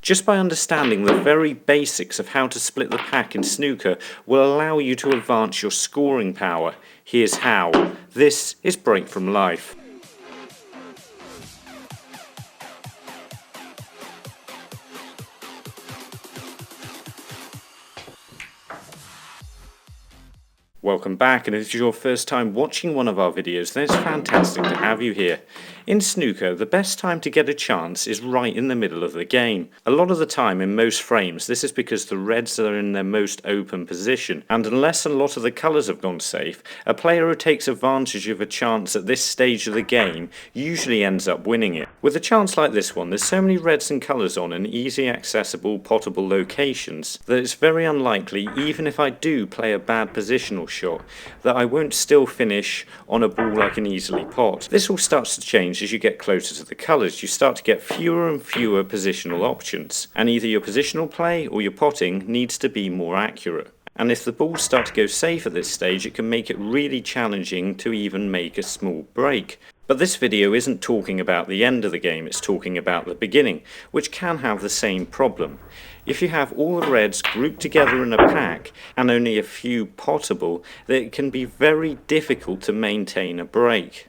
Just by understanding the very basics of how to split the pack in snooker will allow you to advance your scoring power. Here's how. This is Break from Life. Welcome back, and if it's your first time watching one of our videos, then it's fantastic to have you here. In snooker, the best time to get a chance is right in the middle of the game. A lot of the time in most frames, this is because the reds are in their most open position, and unless a lot of the colours have gone safe, a player who takes advantage of a chance at this stage of the game usually ends up winning it. With a chance like this one, there's so many reds and colours on in easy accessible, potable locations that it's very unlikely, even if I do play a bad positional shot, that I won't still finish on a ball I can easily pot. This all starts to change as you get closer to the colours. You start to get fewer and fewer positional options, and either your positional play or your potting needs to be more accurate. And if the balls start to go safe at this stage, it can make it really challenging to even make a small break. But this video isn't talking about the end of the game, it's talking about the beginning, which can have the same problem. If you have all the reds grouped together in a pack and only a few potable, then it can be very difficult to maintain a break.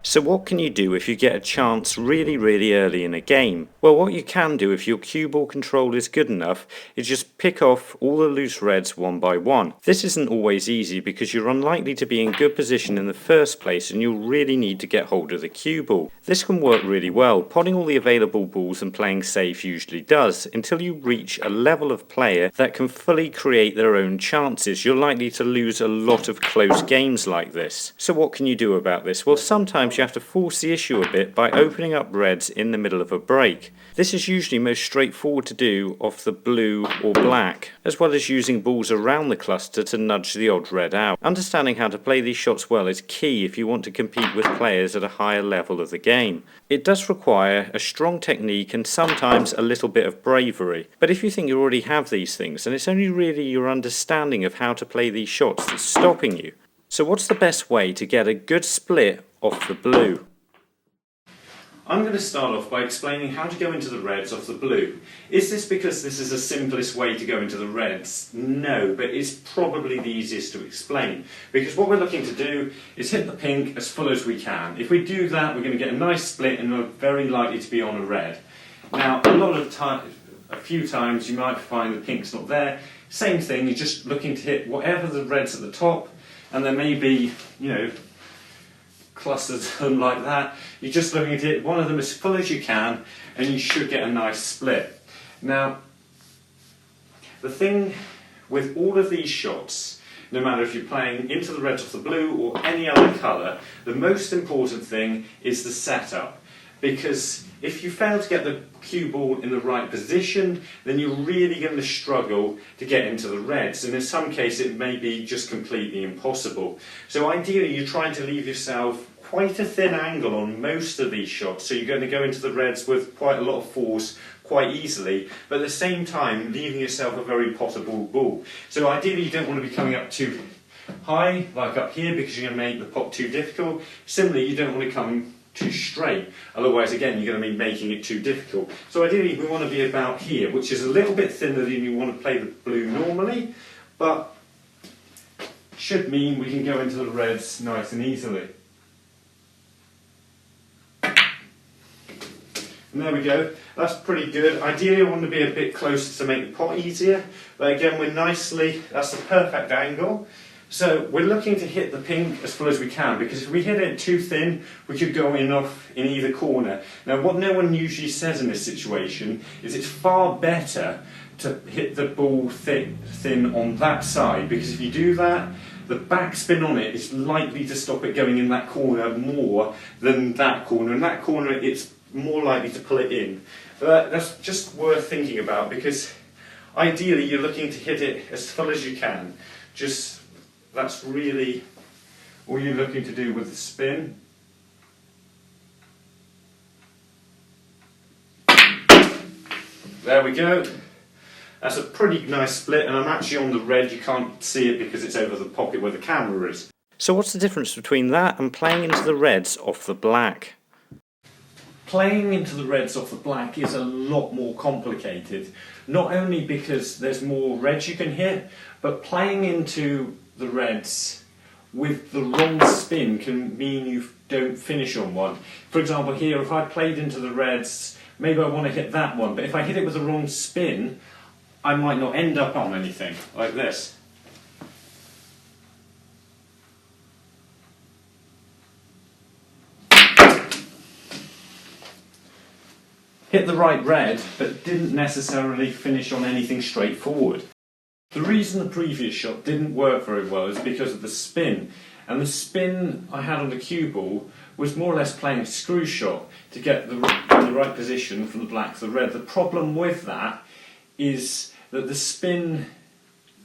So what can you do if you get a chance really early in a game? Well, what you can do if your cue ball control is good enough is just pick off all the loose reds one by one. This isn't always easy because you're unlikely to be in good position in the first place and you'll really need to get hold of the cue ball. This can work really well. Potting all the available balls and playing safe usually does, until you reach a level of player that can fully create their own chances. You're likely to lose a lot of close games like this. So what can you do about this? Well, sometimes you have to force the issue a bit by opening up reds in the middle of a break. This is usually most straightforward to do off the blue or black, as well as using balls around the cluster to nudge the odd red out. Understanding how to play these shots well is key if you want to compete with players at a higher level of the game. It does require a strong technique and sometimes a little bit of bravery, but if you think you already have these things, then it's only really your understanding of how to play these shots that's stopping you. So what's the best way to get a good split off the blue? I'm going to start off by explaining how to go into the reds off the blue. Is this because this is the simplest way to go into the reds? No, but it's probably the easiest to explain. Because what we're looking to do is hit the pink as full as we can. If we do that, we're going to get a nice split and we're very likely to be on a red. Now, a few times you might find the pink's not there. Same thing, you're just looking to hit whatever the red's at the top, and there may be, clusters like that. You're just looking to hit one of them as full as you can and you should get a nice split. Now, the thing with all of these shots, no matter if you're playing into the reds off the blue or any other colour, the most important thing is the setup. Because if you fail to get the cue ball in the right position, then you're really going to struggle to get into the reds, and in some cases it may be just completely impossible. So ideally you're trying to leave yourself quite a thin angle on most of these shots, so you're going to go into the reds with quite a lot of force quite easily, but at the same time leaving yourself a very potable ball. So ideally you don't want to be coming up too high, like up here, because you're going to make the pot too difficult. Similarly, you don't want to come too straight, otherwise again you're going to be making it too difficult. So ideally we want to be about here, which is a little bit thinner than you want to play the blue normally, but should mean we can go into the reds nice and easily. And there we go, that's pretty good. Ideally I want to be a bit closer to make the pot easier, but again that's the perfect angle. So we're looking to hit the pink as full as we can, because if we hit it too thin, we could go off in either corner. Now what no one usually says in this situation is it's far better to hit the ball thin on that side, because if you do that, the backspin on it is likely to stop it going in that corner more than that corner. And that corner, it's more likely to pull it in. But that's just worth thinking about, because ideally you're looking to hit it as full as you can. That's really all you're looking to do with the spin. There we go. That's a pretty nice split, and I'm actually on the red. You can't see it because it's over the pocket where the camera is. So what's the difference between that and playing into the reds off the black? Playing into the reds off the black is a lot more complicated, not only because there's more reds you can hit, but playing into the reds with the wrong spin can mean you don't finish on one. For example here, if I played into the reds, maybe I want to hit that one, but if I hit it with the wrong spin, I might not end up on anything, like this. Hit the right red, but didn't necessarily finish on anything straightforward. The reason the previous shot didn't work very well is because of the spin. And the spin I had on the cue ball was more or less playing a screw shot to get in the right position from the black to the red. The problem with that is that the spin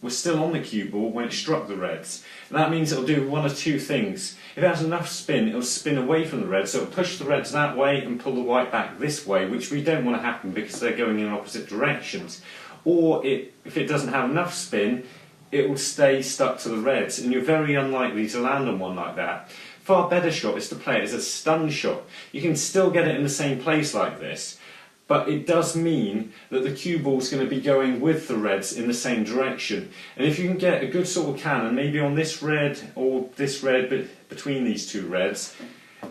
was still on the cue ball when it struck the reds. And that means it'll do one of two things. If it has enough spin, it'll spin away from the reds, so it'll push the reds that way and pull the white back this way, which we don't want to happen because they're going in opposite directions. Or if it doesn't have enough spin, it will stay stuck to the reds, and you're very unlikely to land on one like that. Far better shot is to play it as a stun shot. You can still get it in the same place like this, but it does mean that the cue ball is going to be going with the reds in the same direction. And if you can get a good sort of cannon, maybe on this red or this red, but between these two reds,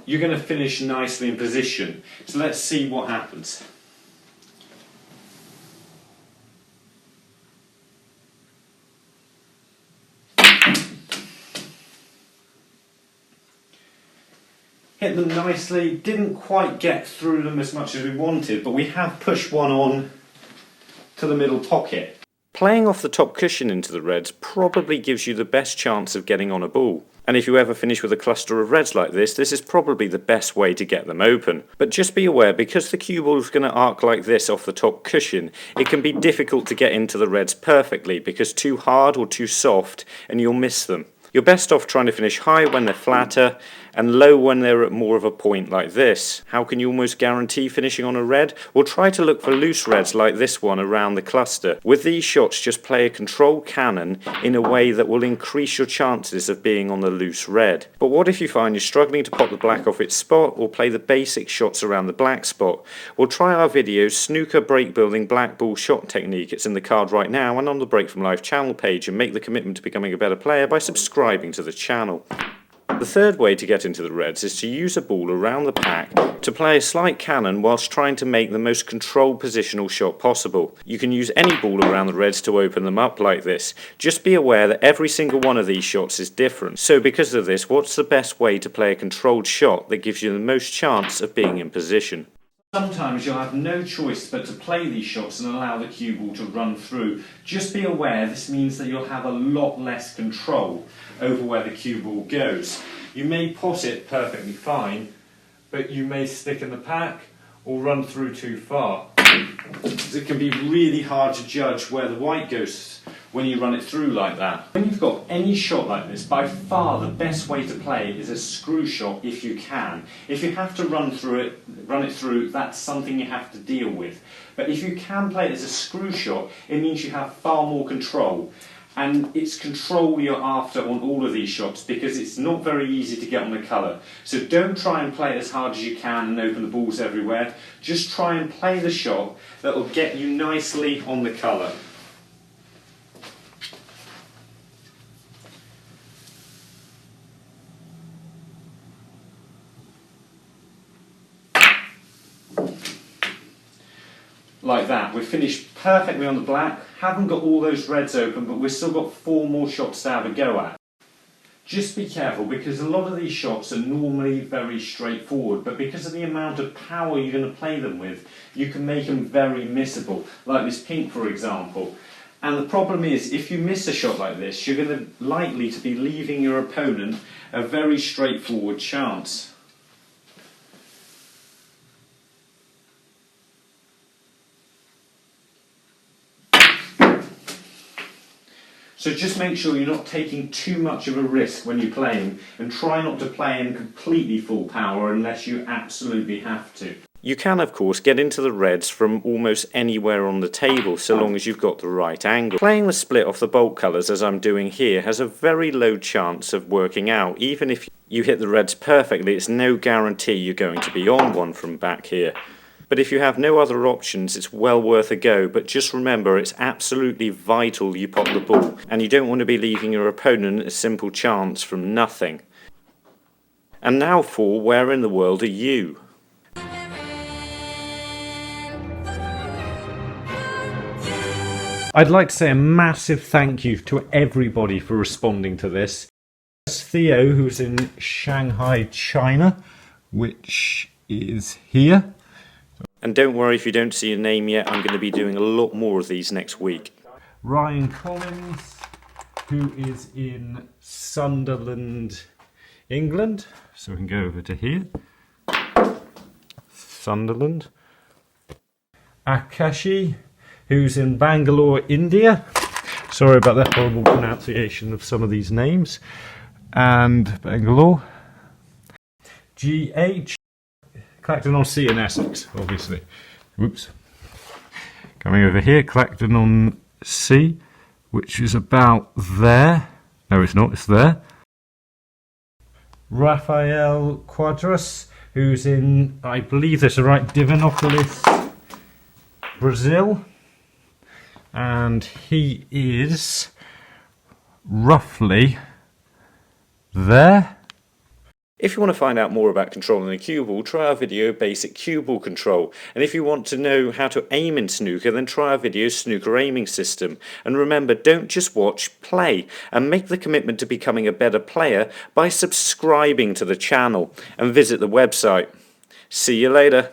you're going to finish nicely in position. So let's see what happens. Hit them nicely, didn't quite get through them as much as we wanted, but we have pushed one on to the middle pocket. Playing off the top cushion into the reds probably gives you the best chance of getting on a ball. And if you ever finish with a cluster of reds like this is probably the best way to get them open. But just be aware, because the cue ball is going to arc like this off the top cushion, it can be difficult to get into the reds perfectly, because too hard or too soft and you'll miss them. You're best off trying to finish high when they're flatter and low when they're at more of a point like this. How can you almost guarantee finishing on a red? Well, try to look for loose reds like this one around the cluster. With these shots, just play a controlled cannon in a way that will increase your chances of being on the loose red. But what if you find you're struggling to pop the black off its spot or play the basic shots around the black spot? Well, try our video, Snooker Break Building Black Ball Shot Technique. It's in the card right now and on the Break From Life channel page, and make the commitment to becoming a better player by subscribing to the channel. The third way to get into the reds is to use a ball around the pack to play a slight cannon whilst trying to make the most controlled positional shot possible. You can use any ball around the reds to open them up like this. Just be aware that every single one of these shots is different. So because of this, what's the best way to play a controlled shot that gives you the most chance of being in position? Sometimes you'll have no choice but to play these shots and allow the cue ball to run through. Just be aware this means that you'll have a lot less control over where the cue ball goes. You may pot it perfectly fine, but you may stick in the pack or run through too far. It can be really hard to judge where the white goes when you run it through like that. When you've got any shot like this, by far the best way to play is a screw shot if you can. If you have to run it through, that's something you have to deal with. But if you can play it as a screw shot, it means you have far more control. And it's control you're after on all of these shots, because it's not very easy to get on the colour. So don't try and play it as hard as you can and open the balls everywhere. Just try and play the shot that will get you nicely on the colour. Like that. We've finished perfectly on the black, haven't got all those reds open, but we've still got 4 more shots to have a go at. Just be careful, because a lot of these shots are normally very straightforward, but because of the amount of power you're going to play them with, you can make them very missable, like this pink for example. And the problem is, if you miss a shot like this, you're going to likely to be leaving your opponent a very straightforward chance. So just make sure you're not taking too much of a risk when you're playing, and try not to play in completely full power unless you absolutely have to. You can of course get into the reds from almost anywhere on the table, so long as you've got the right angle. Playing the split off the bolt colours as I'm doing here has a very low chance of working out, even if you hit the reds perfectly, it's no guarantee you're going to be on one from back here. But if you have no other options, it's well worth a go. But just remember, it's absolutely vital you pot the ball, and you don't want to be leaving your opponent a simple chance from nothing. And now for Where in the World Are You? I'd like to say a massive thank you to everybody for responding to this. There's Theo, who's in Shanghai, China, which is here. And don't worry if you don't see a name yet, I'm going to be doing a lot more of these next week. Ryan Collins, who is in Sunderland, England. So we can go over to here. Sunderland. Akashi, who's in Bangalore, India. Sorry about the horrible pronunciation of some of these names. And Bangalore. GH, Clacton on Sea in Essex, obviously. Whoops. Coming over here, Clacton on Sea, which is about there. No, it's not, it's there. Rafael Quadras, who's in, I believe this is right, Divinopolis, Brazil. And he is roughly there. If you want to find out more about controlling a cue ball, try our video Basic Cue Ball Control. And if you want to know how to aim in snooker, then try our video Snooker Aiming System. And remember, don't just watch, play. And make the commitment to becoming a better player by subscribing to the channel and visit the website. See you later.